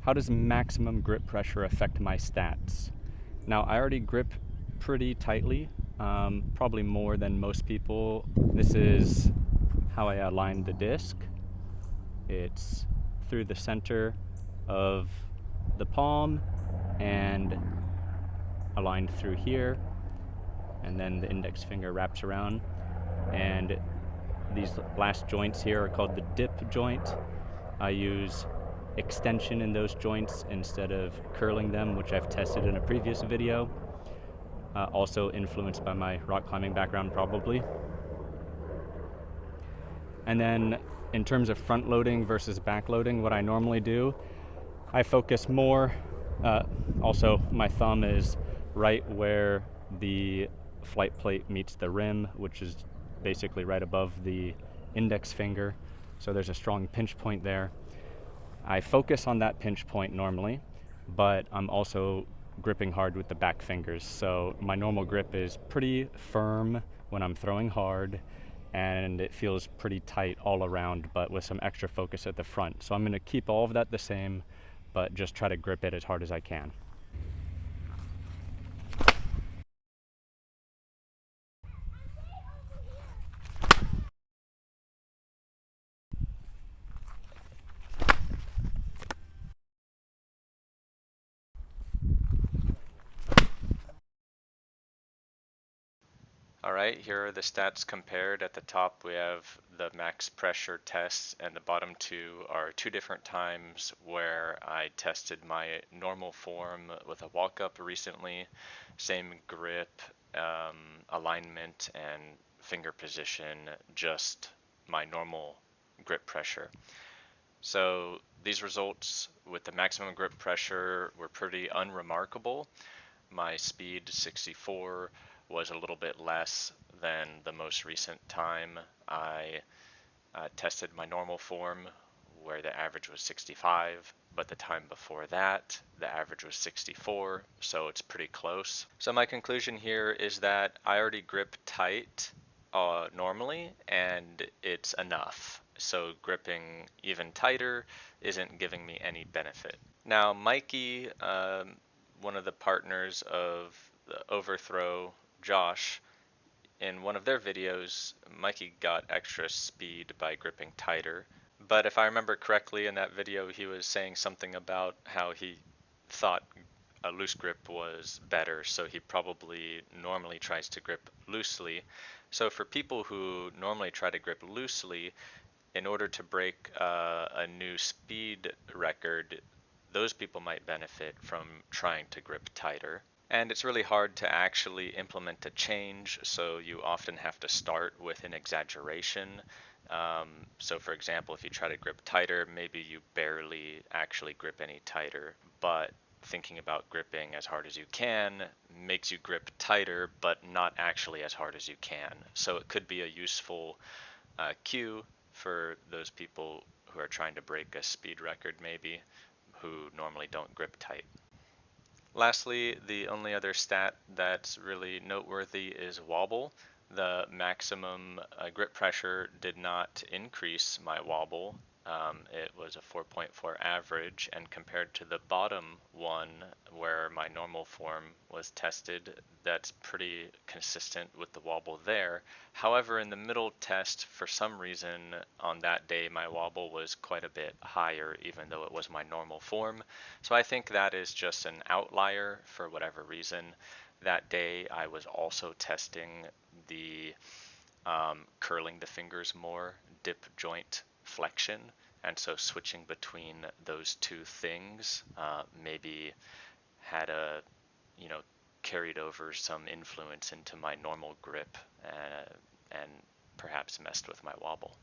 How does maximum grip pressure affect my stats? Now, I already grip pretty tightly, probably more than most people. This is how I align the disc. It's through the center of the palm and aligned through here, and then the index finger wraps around. And these last joints here are called the dip joint. I use extension in those joints instead of curling them, which I've tested in a previous video. Also influenced by my rock climbing background, probably. And then in terms of front loading versus back loading, what I normally do, I focus more. Also, my thumb is right where the flight plate meets the rim, which is basically right above the index finger. So there's a strong pinch point there. I focus on that pinch point normally, but I'm also gripping hard with the back fingers. So my normal grip is pretty firm when I'm throwing hard, and it feels pretty tight all around, but with some extra focus at the front. So I'm going to keep all of that the same, but just try to grip it as hard as I can. All right, here are the stats compared. At the top, we have the max pressure tests, and the bottom two are two different times where I tested my normal form with a walk-up recently. Same grip, alignment, and finger position, just my normal grip pressure. So these results with the maximum grip pressure were pretty unremarkable. My speed 64 was a little bit less than the most recent time I tested my normal form, where the average was 65, but the time before that, the average was 64, so it's pretty close. So my conclusion here is that I already grip tight normally, and it's enough. So gripping even tighter isn't giving me any benefit. Now, Mikey, one of the partners of the Overthrow, Josh, in one of their videos, Mikey got extra speed by gripping tighter. But if I remember correctly in that video, he was saying something about how he thought a loose grip was better, so he probably normally tries to grip loosely. So for people who normally try to grip loosely, in order to break a new speed record, those people might benefit from trying to grip tighter. And it's really hard to actually implement a change, so you often have to start with an exaggeration. So for example, if you try to grip tighter, maybe you barely actually grip any tighter, but thinking about gripping as hard as you can makes you grip tighter, but not actually as hard as you can. So it could be a useful cue for those people who are trying to break a speed record maybe, who normally don't grip tight. Lastly, the only other stat that's really noteworthy is wobble. The maximum grip pressure did not increase my wobble. It was a 4.4 average, and compared to the bottom one where my normal form was tested, that's pretty consistent with the wobble there. However, in the middle test, for some reason on that day, my wobble was quite a bit higher, even though it was my normal form. So I think that is just an outlier for whatever reason. That day, I was also testing the curling the fingers more, dip joint flexion, and so switching between those two things maybe had a, you know, carried over some influence into my normal grip and perhaps messed with my wobble.